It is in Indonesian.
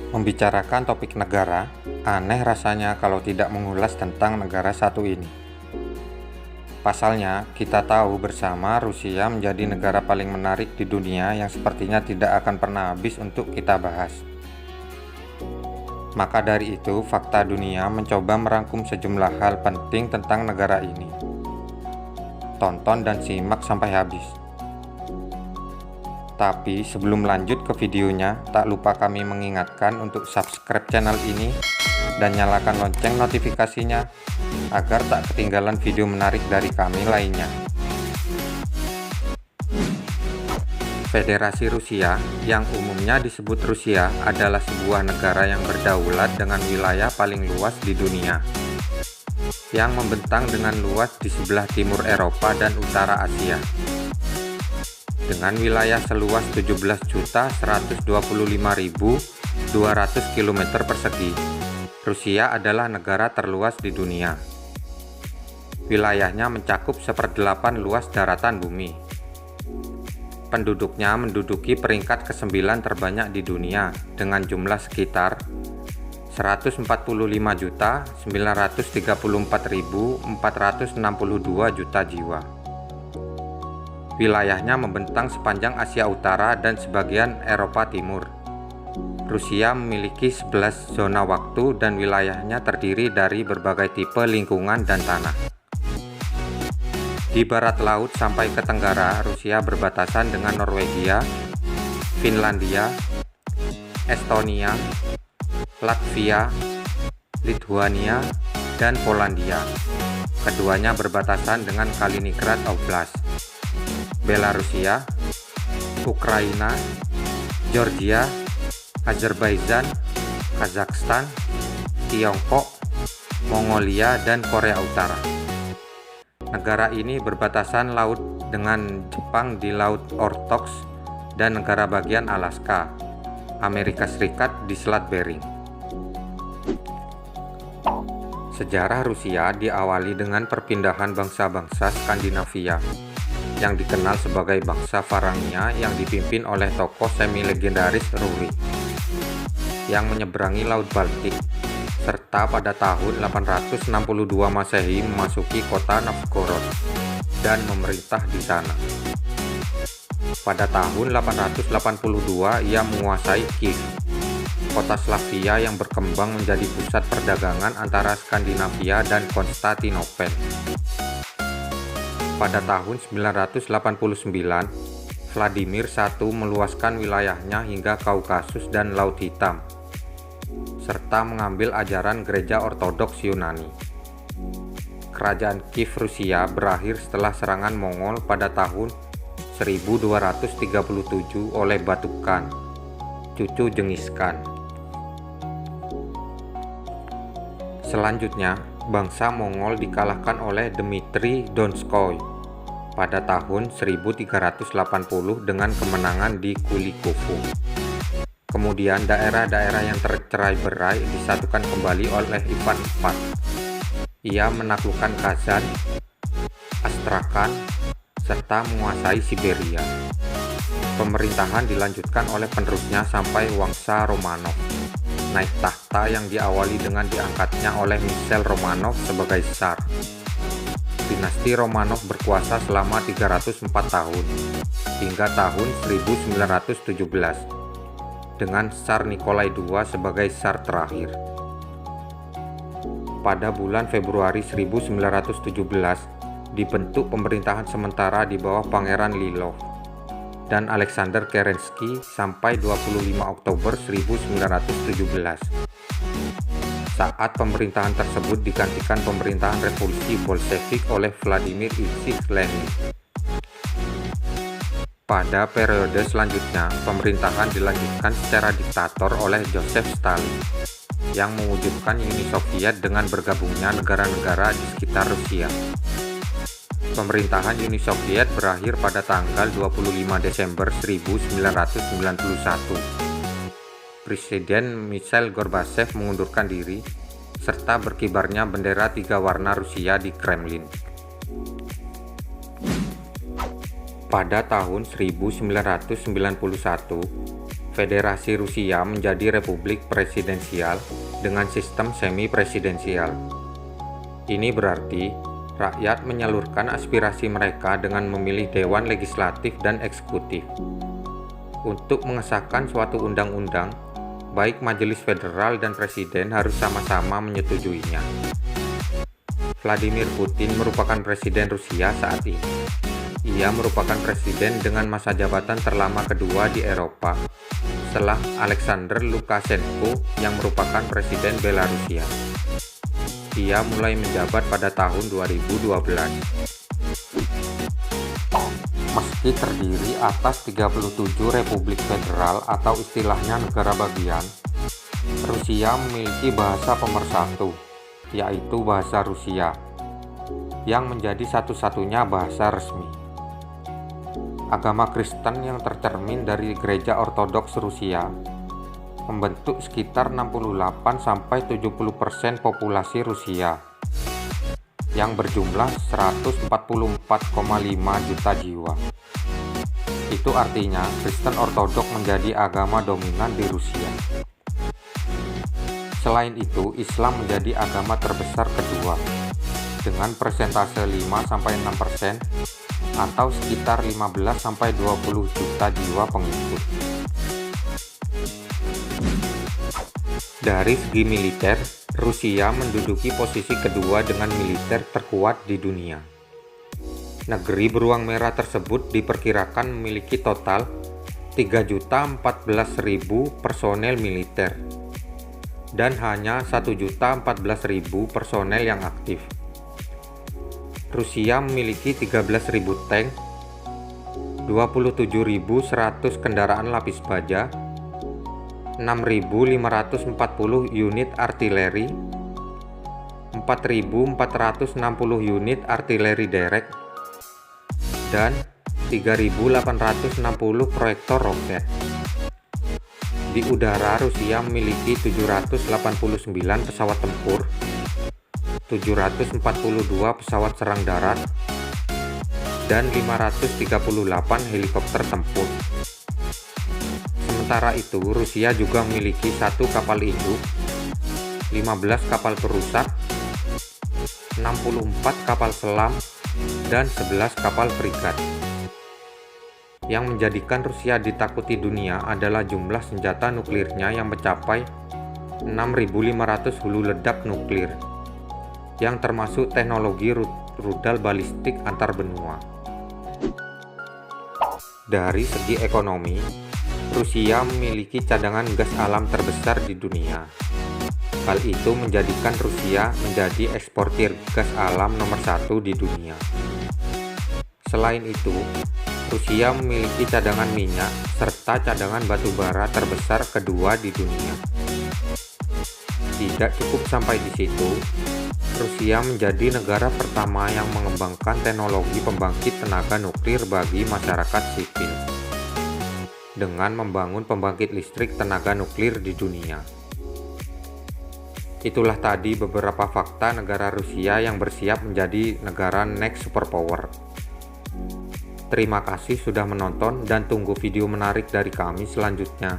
Membicarakan topik negara, aneh rasanya kalau tidak mengulas tentang negara satu ini. Pasalnya, kita tahu bersama Rusia menjadi negara paling menarik di dunia yang sepertinya tidak akan pernah habis untuk kita bahas. Maka dari itu, Fakta Dunia mencoba merangkum sejumlah hal penting tentang negara ini. Tonton dan simak sampai habis. Tapi sebelum lanjut ke videonya, tak lupa kami mengingatkan untuk subscribe channel ini dan nyalakan lonceng notifikasinya agar tak ketinggalan video menarik dari kami lainnya. Federasi Rusia, yang umumnya disebut Rusia, adalah sebuah negara yang berdaulat dengan wilayah paling luas di dunia, yang membentang dengan luas di sebelah timur Eropa dan utara Asia. Dengan wilayah seluas 17.125.200 km persegi, Rusia adalah negara terluas di dunia. Wilayahnya mencakup 1/8 luas daratan bumi. Penduduknya menduduki peringkat ke-9 terbanyak di dunia dengan jumlah sekitar 145.934.462 juta jiwa. Wilayahnya membentang sepanjang Asia Utara dan sebagian Eropa Timur. Rusia memiliki 11 zona waktu dan wilayahnya terdiri dari berbagai tipe lingkungan dan tanah. Di barat laut sampai ke tenggara, Rusia berbatasan dengan Norwegia, Finlandia, Estonia, Latvia, Lithuania, dan Polandia. Keduanya berbatasan dengan Kaliningrad Oblast, Belarusia, Ukraina, Georgia, Azerbaijan, Kazakhstan, Tiongkok, Mongolia, dan Korea Utara. Negara ini berbatasan laut dengan Jepang di Laut Okhotsk dan negara bagian Alaska, Amerika Serikat di Selat Bering. Sejarah Rusia diawali dengan perpindahan bangsa-bangsa Skandinavia yang dikenal sebagai bangsa Varangia yang dipimpin oleh tokoh semi-legendaris Rurik yang menyeberangi Laut Baltik, serta pada tahun 862 Masehi memasuki kota Novgorod dan memerintah di sana. Pada tahun 882 ia menguasai Kiev, kota Slavia yang berkembang menjadi pusat perdagangan antara Skandinavia dan Konstantinopel. Pada tahun 989, Vladimir I meluaskan wilayahnya hingga Kaukasus dan Laut Hitam, serta mengambil ajaran Gereja Ortodoks Yunani. Kerajaan Kiev Rusia berakhir setelah serangan Mongol pada tahun 1237 oleh Batu Khan, cucu Genghis Khan. Selanjutnya, bangsa Mongol dikalahkan oleh Dmitri Donskoy pada tahun 1380 dengan kemenangan di Kulikovo. Kemudian daerah-daerah yang tercerai-berai disatukan kembali oleh Ivan IV. Ia menaklukkan Kazan, Astrakhan, serta menguasai Siberia. Pemerintahan dilanjutkan oleh penerusnya sampai Wangsa Romanov naik tahta yang diawali dengan diangkatnya oleh Michail Romanov sebagai Tsar. Dinasti Romanov berkuasa selama 304 tahun, hingga tahun 1917, dengan Tsar Nikolai II sebagai Tsar terakhir. Pada bulan Februari 1917, dibentuk pemerintahan sementara di bawah Pangeran Lilov dan Alexander Kerensky sampai 25 Oktober 1917. Saat pemerintahan tersebut digantikan pemerintahan revolusi Bolshevik oleh Vladimir Ilyich Lenin. Pada periode selanjutnya, pemerintahan dilanjutkan secara diktator oleh Joseph Stalin yang mewujudkan Uni Soviet dengan bergabungnya negara-negara di sekitar Rusia. Pemerintahan Uni Soviet berakhir pada tanggal 25 Desember 1991. Presiden Mikhail Gorbachev mengundurkan diri, serta berkibarnya bendera 3 warna Rusia di Kremlin. Pada tahun 1991, Federasi Rusia menjadi republik presidensial dengan sistem semi-presidensial. Ini berarti rakyat menyalurkan aspirasi mereka dengan memilih dewan legislatif dan eksekutif. Untuk mengesahkan suatu undang-undang, baik majelis federal dan presiden harus sama-sama menyetujuinya. Vladimir Putin merupakan presiden Rusia saat ini. Ia merupakan presiden dengan masa jabatan terlama kedua di Eropa setelah Alexander Lukashenko yang merupakan presiden Belarusia. Ia mulai menjabat pada tahun 2012. Meski terdiri atas 37 republik federal atau istilahnya negara bagian, Rusia memiliki bahasa pemersatu, yaitu bahasa Rusia, yang menjadi satu-satunya bahasa resmi. Agama Kristen yang tercermin dari Gereja Ortodoks Rusia membentuk sekitar 68-70% populasi Rusia yang berjumlah 144,5 juta jiwa. Itu artinya Kristen Ortodoks menjadi agama dominan di Rusia. Selain itu, Islam menjadi agama terbesar kedua dengan persentase 5-6% atau sekitar 15-20 juta jiwa pengikut. Dari segi militer, Rusia menduduki posisi kedua dengan militer terkuat di dunia. Negeri beruang merah tersebut diperkirakan memiliki total 3.014.000 personel militer dan hanya 1.014.000 personel yang aktif. Rusia memiliki 13.000 tank, 27.100 kendaraan lapis baja, 6.540 unit artileri, 4.460 unit artileri derek, dan 3.860 proyektor roket. Di udara, Rusia memiliki 789 pesawat tempur, 742 pesawat serang darat, dan 538 helikopter tempur. Sementara itu, Rusia juga memiliki 1 kapal induk, 15 kapal perusak, 64 kapal selam, dan 11 kapal frigat. Yang menjadikan Rusia ditakuti dunia adalah jumlah senjata nuklirnya yang mencapai 6.500 hulu ledak nuklir, yang termasuk teknologi rudal balistik antar benua. Dari segi ekonomi, Rusia memiliki cadangan gas alam terbesar di dunia. Hal itu menjadikan Rusia menjadi eksportir gas alam nomor 1 di dunia. Selain itu, Rusia memiliki cadangan minyak serta cadangan batu bara terbesar kedua di dunia. Tidak cukup sampai di situ, Rusia menjadi negara pertama yang mengembangkan teknologi pembangkit tenaga nuklir bagi masyarakat sipil dengan membangun pembangkit listrik tenaga nuklir di dunia. Itulah tadi beberapa fakta negara Rusia yang bersiap menjadi negara next superpower. Terima kasih sudah menonton dan tunggu video menarik dari kami selanjutnya.